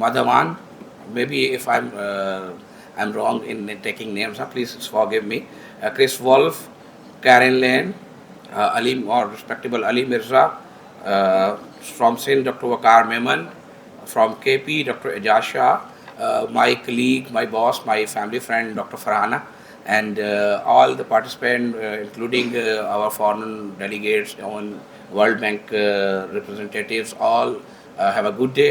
Madhavan, maybe if I'm wrong in taking names, please forgive me. Chris Wolf, Karen Lane, Ali or respectable Ali Mirza, from Sindh Dr. Waqar Memon, from KP Dr. Ejaz Shah, my colleague, my boss, my family friend Dr. Farhana, and all the participants, including our foreign delegates, on World Bank representatives, all have a good day.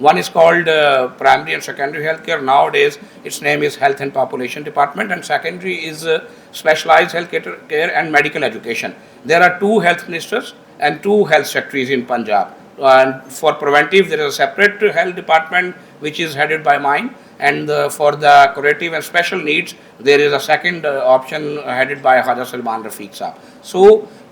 One is called primary and secondary health care. Nowadays, its name is Health and Population Department, and secondary is specialized health care and medical education. There are two health ministers and two health secretaries in Punjab. And for preventive, there is a separate health department which is headed by mine, and for the curative and special needs, there is a second option headed by Khaja Salman Rafiq Saab. So,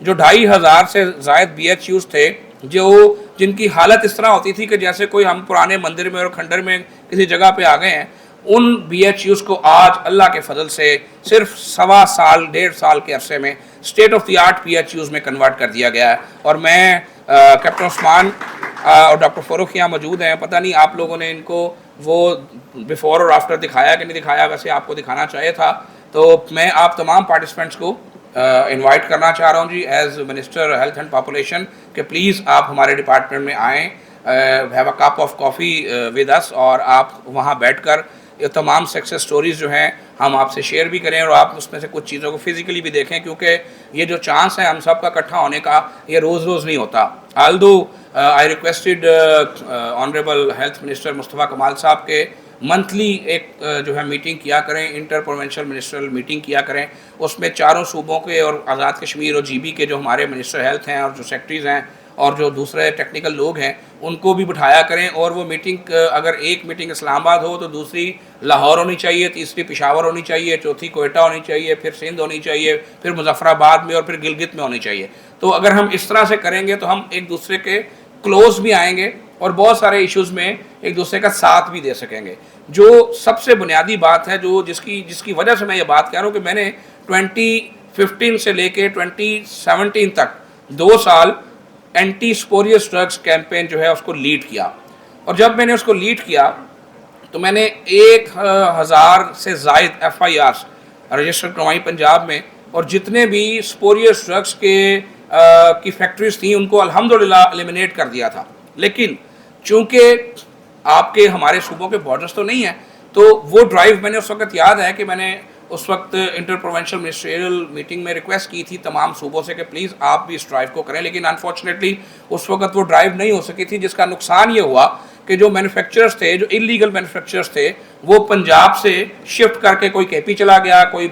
جو 2500 سے زائد BHUs تھے جو جن کی حالت اس طرح ہوتی تھی کہ جیسے کوئی ہم پرانے مندر میں اور کھنڈر میں کسی جگہ پہ آ گئے ہیں، ان BHUs کو آج اللہ کے فضل سے صرف 1.25 سال کے عرصے میں state of the art BHUs میں کنورٹ کر دیا گیا ہے. اور میں کیپٹن عثمان اور ڈاکٹر فاروق یہاں موجود ہیں. پتہ نہیں آپ لوگوں نے ان کو وہ بیفور اور آفٹر دکھایا کہ نہیں دکھایا، ویسے آپ کو دکھانا چاہیے تھا. تو میں آپ تمام پارٹیسپینٹس کو انوائٹ کرنا چاہ رہا ہوں جی as minister health and population کہ پلیز آپ ہمارے ڈپارٹمنٹ میں آئیں، have a cup of coffee with us, اور آپ وہاں بیٹھ کر یہ تمام سکسیس سٹوریز جو ہیں ہم آپ سے شیئر بھی کریں اور آپ اس میں سے کچھ چیزوں کو فزیکلی بھی دیکھیں، کیونکہ یہ جو چانس ہے ہم سب کا اکٹھا ہونے کا یہ روز روز نہیں ہوتا. آلدو آئی ریکویسٹڈ آنریبل ہیلتھ منسٹر مصطفیٰ کمال صاحب کے منتھلی ایک جو ہے میٹنگ کیا کریں، انٹر پروونشل منسٹرل میٹنگ کیا کریں، اس میں چاروں صوبوں کے اور آزاد کشمیر اور GB کے جو ہمارے منسٹر ہیلتھ ہیں اور جو سیکٹریز ہیں اور جو دوسرے ٹیکنیکل لوگ ہیں ان کو بھی بٹھایا کریں. اور وہ میٹنگ اگر ایک میٹنگ اسلام آباد ہو تو دوسری لاہور ہونی چاہیے، تیسری پشاور ہونی چاہیے، چوتھی کوئٹہ ہونی چاہیے، پھر سندھ ہونی چاہیے، پھر مظفر آباد میں اور پھر گلگت میں ہونی چاہیے. تو اگر ہم اس طرح سے کریں گے تو ہم ایک دوسرے کے کلوز بھی آئیں گے اور بہت سارے ایشوز میں ایک دوسرے کا ساتھ بھی دے سکیں گے. جو سب سے بنیادی بات ہے جس کی وجہ سے میں یہ بات کہہ رہا ہوں کہ میں نے 2015 سے لے کے 2017 تک 2 سال اینٹی اسپوریس ڈرگس کیمپین جو ہے اس کو لیڈ کیا. اور جب میں نے اس کو لیڈ کیا تو میں نے 1000 سے زائد FIRs رجسٹر کروائی پنجاب میں، اور جتنے بھی اسپوریس ڈرگس کی فیکٹریز تھیں ان کو الحمدللہ ایلیمنیٹ کر دیا تھا. لیکن چونکہ آپ کے ہمارے صوبوں کے بارڈرز تو نہیں ہیں تو وہ ڈرائیو میں نے اس وقت یاد ہے کہ میں نے اس وقت انٹر پروونشل منسٹریل میٹنگ میں ریکویسٹ کی تھی تمام صوبوں سے کہ پلیز آپ بھی اس ڈرائیو کو کریں. لیکن انفارچونیٹلی اس وقت وہ ڈرائیو نہیں ہو سکی تھی، جس کا نقصان یہ ہوا کہ جو مینوفیکچررز تھے، جو انلیگل مینوفیکچررز تھے، وہ پنجاب سے شفٹ کر کے کوئی KP چلا گیا، کوئی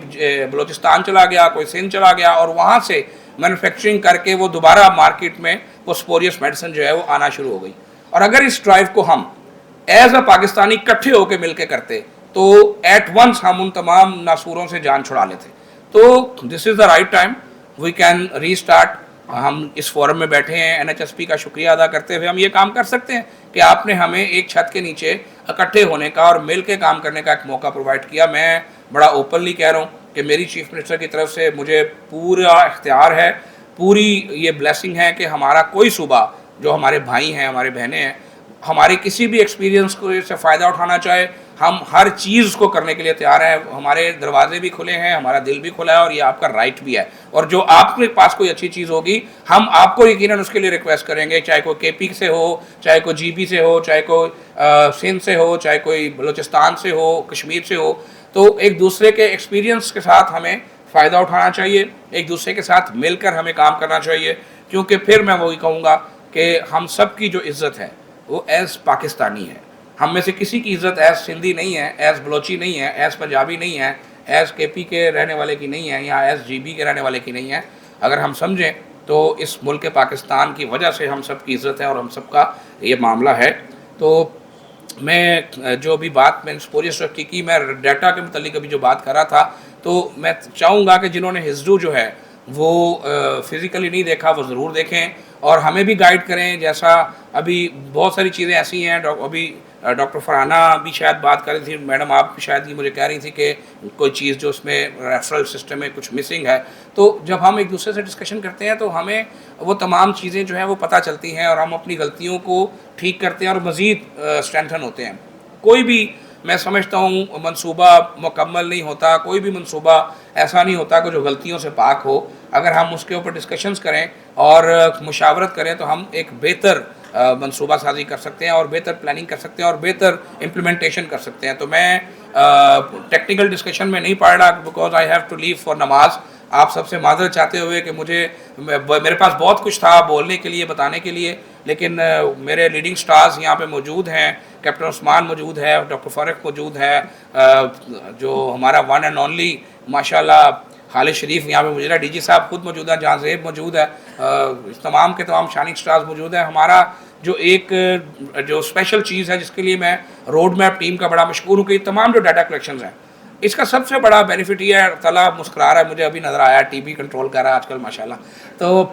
بلوچستان چلا گیا، کوئی سندھ چلا گیا، اور وہاں سے مینوفیکچرنگ کر کے وہ دوبارہ مارکیٹ میں وہ اسپوریس میڈیسن جو ہے وہ آنا شروع ہو گئی. اور اگر اس ڈرائیو کو ہم ایز اے پاکستانی کٹھے ہو کے مل کے کرتے تو ایٹ ونس ہم ان تمام ناسوروں سے جان چھڑا لیتے. تو this is the right time we can restart. ہم اس فورم میں بیٹھے ہیں، NHSP کا شکریہ ادا کرتے ہوئے ہم یہ کام کر سکتے ہیں کہ آپ نے ہمیں ایک چھت کے نیچے اکٹھے ہونے کا اور مل کے کام کرنے کا ایک موقع پرووائڈ کیا. میں بڑا اوپنلی کہہ رہا ہوں کہ میری چیف منسٹر کی طرف سے مجھے پورا اختیار ہے، پوری یہ بلیسنگ ہے کہ ہمارا کوئی صوبہ جو ہمارے بھائی ہیں، ہمارے بہنیں ہیں، ہماری کسی بھی ایکسپیرینس کو سے فائدہ اٹھانا چاہے، ہم ہر چیز کو کرنے کے لیے تیار ہیں. ہمارے دروازے بھی کھلے ہیں، ہمارا دل بھی کھلا ہے، اور یہ آپ کا رائٹ بھی ہے. اور جو آپ کے پاس کوئی اچھی چیز ہوگی ہم آپ کو یقیناً اس کے لیے ریکویسٹ کریں گے، چاہے کوئی KP سے ہو، چاہے کوئی GB سے ہو، چاہے کوئی سندھ سے ہو، چاہے کوئی بلوچستان سے ہو، کشمیر سے ہو. تو ایک دوسرے کے ایکسپیرینس کے ساتھ ہمیں فائدہ اٹھانا چاہیے، ایک دوسرے کے ساتھ مل کر ہمیں کام کرنا چاہیے. کیونکہ پھر میں وہی کہوں گا کہ ہم سب کی جو عزت ہے وہ ایز پاکستانی ہے. ہم میں سے کسی کی عزت ایز سندھی نہیں ہے، ایز بلوچی نہیں ہے، ایز پنجابی نہیں ہے، ایز KP کے رہنے والے کی نہیں ہے، یا ایز GB کے رہنے والے کی نہیں ہے. اگر ہم سمجھیں تو اس ملک پاکستان کی وجہ سے ہم سب کی عزت ہے اور ہم سب کا یہ معاملہ ہے. تو میں جو بھی بات میں نے اسپوریس ڈرگ کی میں ڈیٹا کے متعلق ابھی جو بات کر رہا تھا، تو میں چاہوں گا کہ جنہوں نے ہزڈو جو ہے وہ فزیکلی نہیں دیکھا وہ ضرور دیکھیں اور ہمیں بھی گائیڈ کریں. جیسا ابھی بہت ساری چیزیں ایسی ہیں، ابھی ڈاکٹر فرحانہ بھی شاید بات کر رہی تھی، میڈم آپ بھی شاید یہ مجھے کہہ رہی تھی کہ کوئی چیز جو اس میں ریفرل سسٹم میں کچھ مسنگ ہے. تو جب ہم ایک دوسرے سے ڈسکشن کرتے ہیں تو ہمیں وہ تمام چیزیں جو ہیں وہ پتہ چلتی ہیں اور ہم اپنی غلطیوں کو ٹھیک کرتے ہیں اور مزید اسٹرینتھن ہوتے ہیں. کوئی بھی میں سمجھتا ہوں منصوبہ مکمل نہیں ہوتا، کوئی بھی منصوبہ ایسا نہیں ہوتا کہ جو غلطیوں سے پاک ہو. اگر ہم اس کے اوپر ڈسکشنز کریں اور مشاورت کریں تو ہم ایک بہتر منصوبہ سازی کر سکتے ہیں اور بہتر پلاننگ کر سکتے ہیں اور بہتر امپلیمنٹیشن کر سکتے ہیں. تو میں ٹیکنیکل ڈسکشن میں نہیں پڑھ رہا because I have to leave for نماز. آپ سب سے معذرت چاہتے ہوئے کہ میرے پاس بہت کچھ تھا بولنے کے لیے، بتانے کے لیے، لیکن میرے لیڈنگ سٹارز یہاں پہ موجود ہیں. کیپٹن عثمان موجود ہے، ڈاکٹر فاروق موجود ہے، جو ہمارا ون اینڈ اونلی ماشاءاللہ خالد شریف یہاں پہ موجود ہے، DG صاحب خود موجود ہیں، جہاں زیب موجود ہے، تمام کے تمام شائننگ سٹارز موجود ہیں. ہمارا جو ایک جو اسپیشل چیز ہے جس کے لیے میں روڈ میپ ٹیم کا بڑا مشکور ہوں کہ یہ تمام جو ڈیٹا کلیکشنز ہیں اس کا سب سے بڑا بینیفٹ یہ ہے, تعالیٰ مسکرا رہا ہے, مجھے ابھی نظر آیا ٹی بی کنٹرول کر رہا ہے آج کل ماشاء اللہ. تو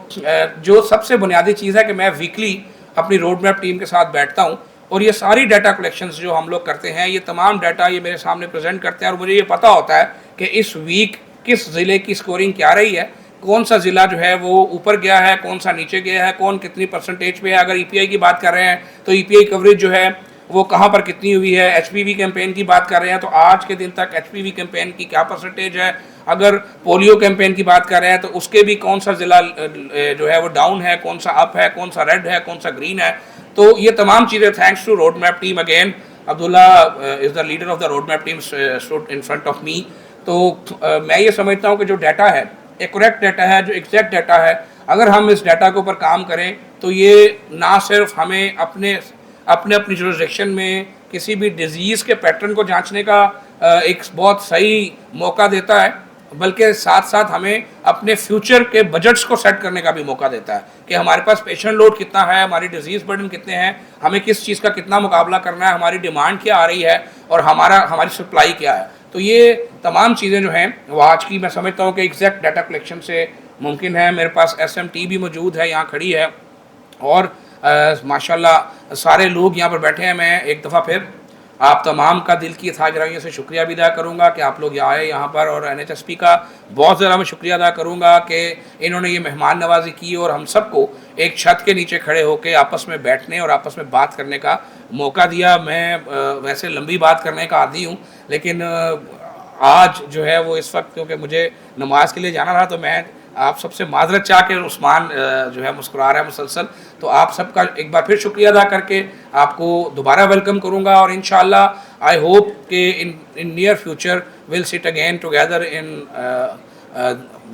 جو سب سے بنیادی چیز ہے کہ میں ویکلی اپنی روڈ میپ ٹیم کے ساتھ بیٹھتا ہوں, اور یہ ساری ڈیٹا کلیکشنز جو ہم لوگ کرتے ہیں, یہ تمام ڈیٹا یہ میرے سامنے پریزنٹ کرتے ہیں, اور مجھے یہ پتہ ہوتا ہے کہ اس ویک کس ضلع کی اسکورنگ کیا رہی ہے, کون سا ضلع جو ہے وہ اوپر گیا ہے, کون سا نیچے گیا ہے, کون کتنی پرسنٹیج پہ ہے. اگر ای پی آئی کی بات کر رہے ہیں تو ای پی آئی کوریج جو ہے وہ کہاں پر کتنی ہوئی ہے. ایچ پی وی کیمپین کی بات کر رہے ہیں تو آج کے دن تک ایچ پی وی کیمپین کی کیا پرسنٹیج ہے. اگر پولیو کیمپین کی بات کر رہے ہیں تو اس کے بھی کون سا ضلع جو ہے وہ ڈاؤن ہے, کون سا اپ ہے, کون سا ریڈ ہے, کون سا گرین ہے. تو یہ تمام چیزیں thanks to road map team. Again Abdullah is the leader of the road map team stood in front of me. تو میں یہ سمجھتا ہوں کہ جو ڈیٹا ہے ایک کریکٹ ڈیٹا ہے, جو ایگزیکٹ ڈیٹا ہے. اگر ہم اس ڈیٹا کے اوپر کام کریں تو یہ نہ صرف ہمیں اپنی جورسڈکشن میں کسی بھی ڈیزیز کے پیٹرن کو جانچنے کا ایک بہت صحیح موقع دیتا ہے, بلکہ ساتھ ساتھ ہمیں اپنے فیوچر کے بجٹس کو سیٹ کرنے کا بھی موقع دیتا ہے کہ ہمارے پاس پیشنٹ لوڈ کتنا ہے, ہماری ڈیزیز برڈن کتنے ہیں, ہمیں کس چیز کا کتنا مقابلہ کرنا ہے, ہماری ڈیمانڈ کیا آ رہی ہے اور ہماری سپلائی کیا ہے. تو یہ تمام چیزیں جو ہیں وہ آج کی میں سمجھتا ہوں کہ ایگزیکٹ ڈیٹا کلیکشن سے ممکن ہے. میرے پاس ایس ایم ٹی بھی موجود ہے, یہاں کھڑی ہے, اور ماشاءاللہ سارے لوگ یہاں پر بیٹھے ہیں. میں ایک دفعہ پھر آپ تمام کا دل کی تھا گرائیوں سے شکریہ بھی ادا کروں گا کہ آپ لوگ آئے یہاں پر, اور این ایچ ایس پی کا بہت زیادہ میں شکریہ ادا کروں گا کہ انہوں نے یہ مہمان نوازی کی اور ہم سب کو ایک چھت کے نیچے کھڑے ہو کے آپس میں بیٹھنے اور آپس میں بات کرنے کا موقع دیا. میں ویسے لمبی بات کرنے کا عادی ہوں, لیکن آج جو ہے وہ اس وقت کیونکہ مجھے نماز کے لیے جانا رہا تو میں آپ سب سے معذرت چاہ کے, عثمان جو ہے مسکرا رہا ہے مسلسل, تو آپ سب کا ایک بار پھر شکریہ ادا کر کے آپ کو دوبارہ ویلکم کروں گا. اور انشاءاللہ آئی ہوپ کہ ان نیئر فیوچر ول سٹ اگین ٹوگیدر ان,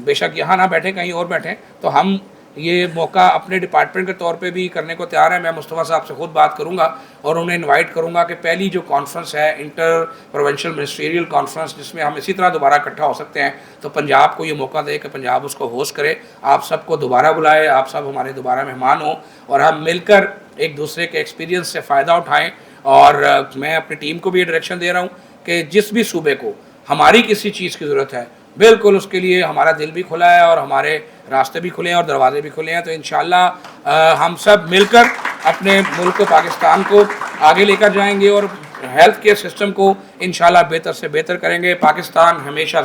بے شک یہاں نہ بیٹھیں کہیں اور بیٹھیں, تو ہم یہ موقع اپنے ڈپارٹمنٹ کے طور پہ بھی کرنے کو تیار ہیں. میں مصطفیٰ صاحب سے خود بات کروں گا اور انہیں انوائٹ کروں گا کہ پہلی جو کانفرنس ہے انٹر پروونشل منسٹریل کانفرنس, جس میں ہم اسی طرح دوبارہ اکٹھا ہو سکتے ہیں, تو پنجاب کو یہ موقع دے کہ پنجاب اس کو ہوسٹ کرے. آپ سب کو دوبارہ بلائے, آپ سب ہمارے دوبارہ مہمان ہوں, اور ہم مل کر ایک دوسرے کے ایکسپیرینس سے فائدہ اٹھائیں. اور میں اپنی ٹیم کو بھی یہ ڈائریکشن دے رہا ہوں کہ جس بھی صوبے کو ہماری کسی چیز کی ضرورت ہے, بالکل اس کے لیے ہمارا دل بھی کھلا ہے اور ہمارے راستے بھی کھلے ہیں اور دروازے بھی کھلے ہیں. تو انشاءاللہ ہم سب مل کر اپنے ملک کو, پاکستان کو آگے لے کر جائیں گے اور ہیلتھ کیئر سسٹم کو انشاءاللہ بہتر سے بہتر کریں گے. پاکستان ہمیشہ